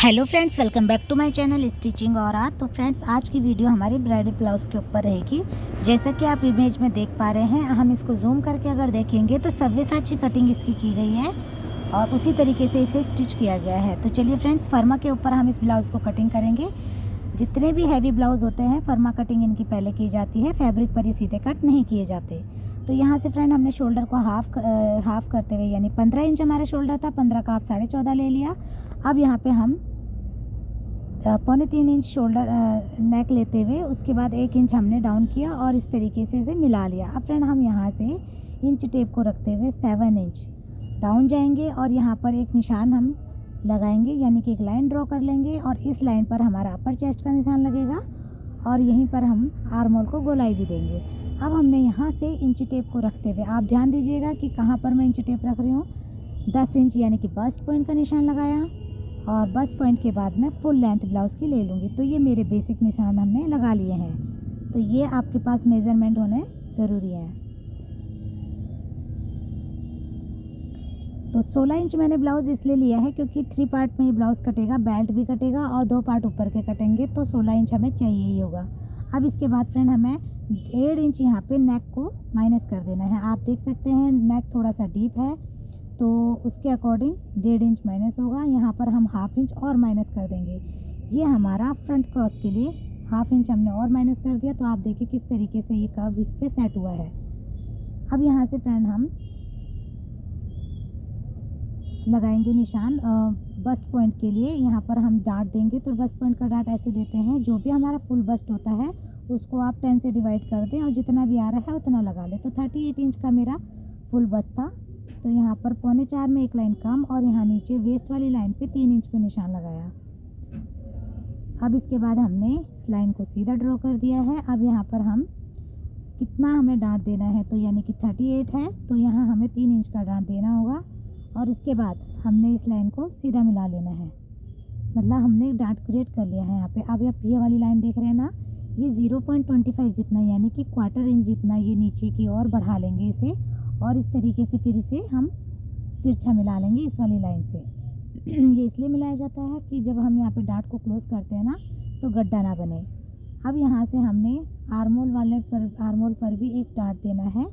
Hello friends, welcome back to my channel stitching और art. तो friends, आज की वीडियो हमारी ब्राइडल ब्लाउज़ के ऊपर रहेगी। जैसा कि आप इमेज में देख पा रहे हैं, हम इसको जूम करके अगर देखेंगे तो सव्यसाची कटिंग इसकी की गई है और उसी तरीके से इसे स्टिच किया गया है। तो चलिए फ्रेंड्स, फर्मा के ऊपर हम इस ब्लाउज़ को कटिंग करेंगे। जितने भी हैवी ब्लाउज़ होते हैं, फर्मा कटिंग इनकी पहले की जाती है, फैब्रिक पर ये सीधे कट नहीं किए जाते। तो यहाँ से फ्रेंड हमने शोल्डर को हाफ करते हुए, यानी 15 इंच हमारा शोल्डर था, 15 का आप 14.5 ले लिया। अब यहाँ पे हम 3.25 इंच शोल्डर नेक लेते हुए उसके बाद 1 इंच हमने डाउन किया और इस तरीके से इसे मिला लिया। अब फ्रेंड हम यहाँ से इंच टेप को रखते हुए 7 इंच डाउन जाएंगे और यहाँ पर एक निशान हम लगाएंगे, यानी कि एक लाइन ड्रॉ कर लेंगे और इस लाइन पर हमारा अपर चेस्ट का निशान लगेगा और यहीं पर हम आर्म होल को गोलाई भी देंगे। अब हमने यहाँ से इंच टेप को रखते हुए, आप ध्यान दीजिएगा कि कहाँ पर मैं इंच टेप रख रही हूँ, 10 इंच यानी कि बस्ट पॉइंट का निशान लगाया और बस्ट पॉइंट के बाद मैं फुल लेंथ ब्लाउज़ की ले लूँगी। तो ये मेरे बेसिक निशान हमने लगा लिए हैं। तो ये आपके पास मेज़रमेंट होने ज़रूरी है। तो 16 इंच मैंने ब्लाउज़ इसलिए लिया है क्योंकि 3 पार्ट में ये ब्लाउज़ कटेगा, बेल्ट भी कटेगा और 2 पार्ट ऊपर के कटेंगे, तो 16 इंच हमें चाहिए ही होगा। अब इसके बाद फ्रेंड हमें 1.5 इंच यहाँ पे नेक को माइनस कर देना है। आप देख सकते हैं नेक थोड़ा सा डीप है, तो उसके अकॉर्डिंग 1.5 इंच माइनस होगा। यहाँ पर हम हाफ इंच और माइनस कर देंगे। ये हमारा फ्रंट क्रॉस के लिए हाफ इंच हमने और माइनस कर दिया। तो आप देखिए किस तरीके से ये कर्व इस पर सेट हुआ है। अब यहाँ से फ्रेंड हम लगाएंगे निशान बस्ट पॉइंट के लिए। यहाँ पर हम डाट देंगे, तो बस्ट पॉइंट का डाट ऐसे देते हैं, जो भी हमारा फुल बस्ट होता है उसको आप 10 से डिवाइड कर दें और जितना भी आ रहा है उतना लगा लें। तो 38 इंच का मेरा फुल बस्ट था, तो यहाँ पर 3.25 में एक लाइन कम और यहाँ नीचे वेस्ट वाली लाइन पे 3 इंच पे निशान लगाया। अब इसके बाद हमने इस लाइन को सीधा ड्रॉ कर दिया है। अब यहाँ पर हम कितना हमें डांट देना है, तो यानी कि 38 है, तो यहाँ हमें 3 इंच का डांट देना होगा और इसके बाद हमने इस लाइन को सीधा मिला लेना है। मतलब हमने डांट क्रिएट कर लिया है यहाँ पे। अब आप ये वाली लाइन देख रहे हैं ना, ये 0.25 जितना, यानी कि क्वार्टर इंच जितना ये नीचे की ओर बढ़ा लेंगे इसे और इस तरीके से फिर इसे हम तिरछा मिला लेंगे इस वाली लाइन से। ये इसलिए मिलाया जाता है कि जब हम यहाँ पे डाट को क्लोज करते हैं ना, तो गड्ढा ना बने। अब यहाँ से हमने आर्मोल पर भी एक डाट देना है।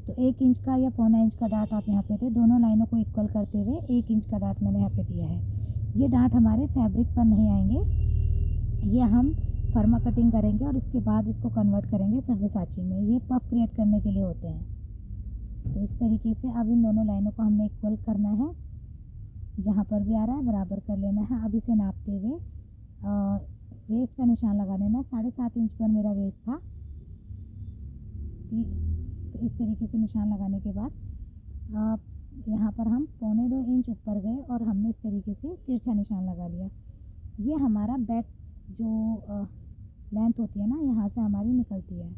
तो 1 इंच का या 1.25 इंच का डाट आप यहाँ पे थे, दोनों लाइनों को इक्वल करते हुए 1 इंच का डाट मैंने यहाँ पे दिया है। ये डाट हमारे फैब्रिक पर नहीं आएंगे, ये हम फर्मा कटिंग करेंगे और इसके बाद इसको कन्वर्ट करेंगे सव्यसाची में। ये पफ क्रिएट करने के लिए होते हैं। तो इस तरीके से अब इन दोनों लाइनों को हमने इक्वल करना है, जहाँ पर भी आ रहा है बराबर कर लेना है। अब इसे नापते हुए वेस्ट का निशान लगा लेना। 7.5 इंच पर मेरा वेस्ट था, तो इस तरीके से निशान लगाने के बाद यहाँ पर हम 2.25 इंच ऊपर गए और हमने इस तरीके से तिरछा निशान लगा लिया। ये हमारा बैक जो लेंथ होती है ना, यहाँ से हमारी निकलती है।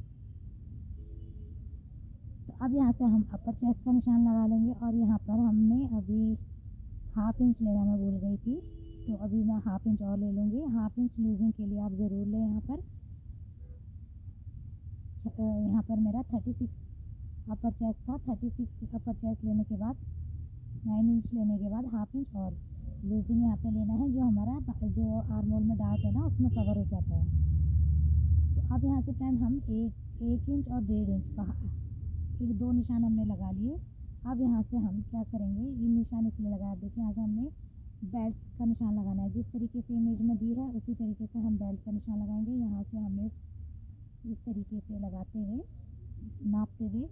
तो अब यहाँ से हम अपर चेस्ट का निशान लगा लेंगे और यहाँ पर हमने अभी हाफ इंच लेना मैं भूल गई थी, तो अभी मैं हाफ इंच और ले लूँगी। हाफ इंच लूजिंग के लिए आप ज़रूर लें। यहाँ पर मेरा 36 अपर चेस्ट था, 36 अपर चेस्ट लेने के बाद 9 इंच लेने के बाद हाफ इंच और लूजिंग यहाँ पे लेना है, जो हमारा जो आर्म होल में डाट है ना उसमें कवर हो जाता है। तो अब यहाँ से फ्रेंड हम 1 इंच और 1.5 इंच का एक 2 निशान हमने लगा लिए। अब यहाँ से हम क्या करेंगे, ये निशान इसलिए लगाया, देखिए यहाँ से हमने बेल्ट का निशान लगाना है। जिस तरीके से इमेज में दी है उसी तरीके से हम बेल्ट का निशान लगाएंगे। यहाँ से हमने इस तरीके से लगाते हुए नापते हुए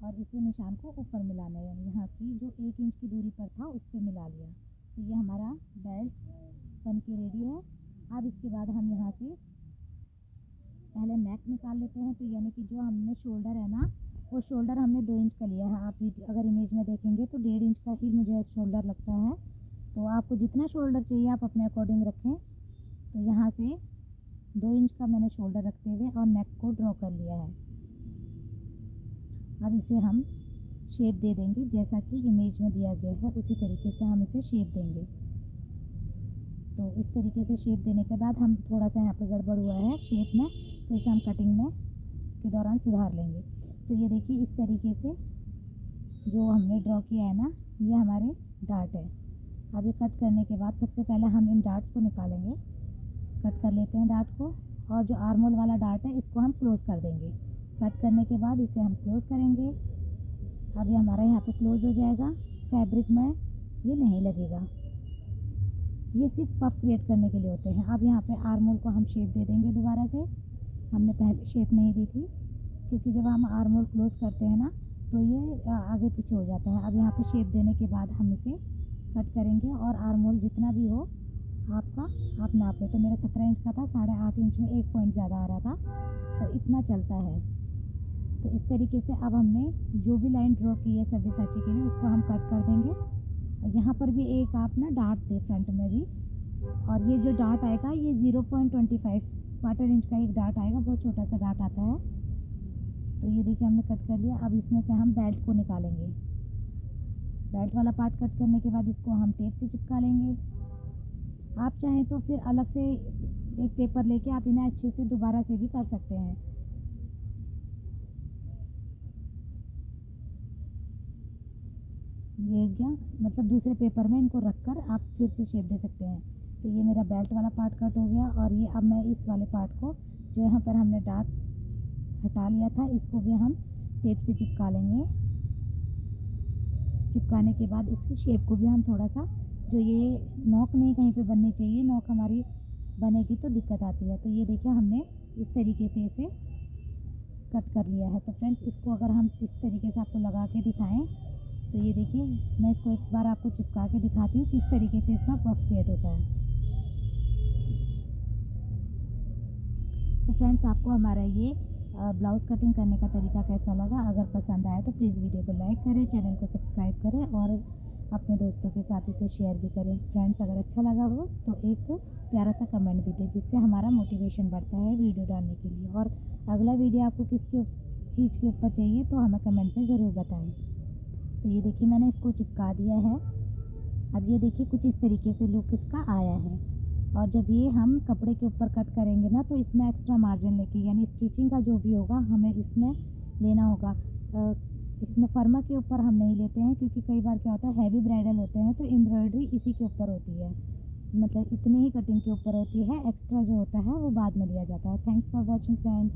और इसी निशान को ऊपर मिलाना है, यानी यहाँ की जो 1 इंच की दूरी पर था उस पर मिला लिया। तो ये हमारा बेल्ट बन के रेडी है। अब इसके बाद हम यहाँ से पहले नेक निकाल लेते हैं। तो यानी कि जो हमने शोल्डर है ना, वो शोल्डर हमने 2 इंच का लिया है। आप अगर इमेज में देखेंगे तो 1.5 इंच का ही मुझे शोल्डर लगता है। तो आपको जितना शोल्डर चाहिए आप अपने अकॉर्डिंग रखें। तो यहाँ से 2 इंच का मैंने शोल्डर रखते हुए और नेक को ड्रॉ कर लिया है। अब इसे हम शेप दे देंगे, जैसा कि इमेज में दिया गया है उसी तरीके से हम इसे शेप देंगे। तो इस तरीके से शेप देने के बाद हम थोड़ा सा यहाँ पे गड़बड़ हुआ है शेप में, तो इसे हम कटिंग में के दौरान सुधार लेंगे। तो ये देखिए इस तरीके से जो हमने ड्रॉ किया है ना, ये हमारे डार्ट है। अब ये कट करने के बाद सबसे पहले हम इन डार्ट्स को निकालेंगे, कट कर लेते हैं डार्ट को, और जो आर्मोल वाला डार्ट है इसको हम क्लोज़ कर देंगे। कट करने के बाद इसे हम क्लोज़ करेंगे। अब ये हमारा यहाँ पे क्लोज़ हो जाएगा, फैब्रिक में ये नहीं लगेगा। ये सिर्फ पफ क्रिएट करने के लिए होते हैं। अब यहाँ पे आर्मोल को हम शेप दे देंगे दोबारा से, हमने पहले शेप नहीं दी थी, क्योंकि जब हम आर्मोल क्लोज़ करते हैं ना तो ये आगे पीछे हो जाता है। अब यहाँ पे शेप देने के बाद हम इसे कट करेंगे, और आर्मोल जितना भी हो आपका आप नाप लें। तो मेरा 17 इंच का था, 8.5 इंच में 1 पॉइंट ज़्यादा आ रहा था, तो इतना चलता है। तो इस तरीके से अब हमने जो भी लाइन ड्रॉ की है सब्यसाची के लिए उसको हम कट कर देंगे। यहाँ पर भी एक आप ना डार्ट दे फ्रंट में भी, और ये जो डार्ट आएगा ये 0.25 क्वार्टर इंच का एक डार्ट आएगा, बहुत छोटा सा डार्ट आता है। तो ये देखिए हमने कट कर लिया। अब इसमें से हम बेल्ट को निकालेंगे। बेल्ट वाला पार्ट कट करने के बाद इसको हम टेप से चिपका लेंगे। आप चाहें तो फिर अलग से एक पेपर लेके आप इन्हें अच्छे से दोबारा से भी कर सकते हैं। ये क्या मतलब दूसरे पेपर में इनको रखकर आप फिर से शेप दे सकते हैं। तो ये मेरा बेल्ट वाला पार्ट कट हो गया, और ये अब मैं इस वाले पार्ट को जो यहाँ पर हमने डार्ट हटा लिया था इसको भी हम टेप से चिपका लेंगे। चिपकाने के बाद इसकी शेप को भी हम थोड़ा सा, जो ये नोक नहीं कहीं पे बननी चाहिए, नोक हमारी बनेगी तो दिक्कत आती है। तो ये देखिए हमने इस तरीके से इसे कट कर लिया है। तो फ्रेंड्स इसको अगर हम इस तरीके से आपको लगा के दिखाएं तो ये देखिए, मैं इसको एक बार आपको चिपका के दिखाती हूँ किस तरीके से इसका पफ क्रिएट होता है। तो फ्रेंड्स आपको हमारा ये ब्लाउज़ कटिंग करने का तरीका कैसा लगा? अगर पसंद आया तो प्लीज़ वीडियो को लाइक करें, चैनल को सब्सक्राइब करें, और अपने दोस्तों के साथ इसे शेयर भी करें। फ्रेंड्स अगर अच्छा लगा हो तो एक प्यारा सा कमेंट भी दें, जिससे हमारा मोटिवेशन बढ़ता है वीडियो डालने के लिए। और अगला वीडियो आपको किसके चीज़ के ऊपर चाहिए तो हमें कमेंट में ज़रूर बताएं। तो ये देखिए मैंने इसको चिपका दिया है। अब ये देखिए कुछ इस तरीके से लुक इसका आया है। और जब ये हम कपड़े के ऊपर कट करेंगे ना तो इसमें एक्स्ट्रा मार्जिन लेके, यानी स्टिचिंग का जो भी होगा हमें इसमें लेना होगा। इसमें फर्मा के ऊपर हम नहीं लेते हैं, क्योंकि कई बार क्या होता है हैवी ब्राइडल होते हैं तो एम्ब्रॉयडरी इसी के ऊपर होती है, मतलब इतनी ही कटिंग के ऊपर होती है, एक्स्ट्रा जो होता है वो बाद में लिया जाता है। Thanks for watching friends.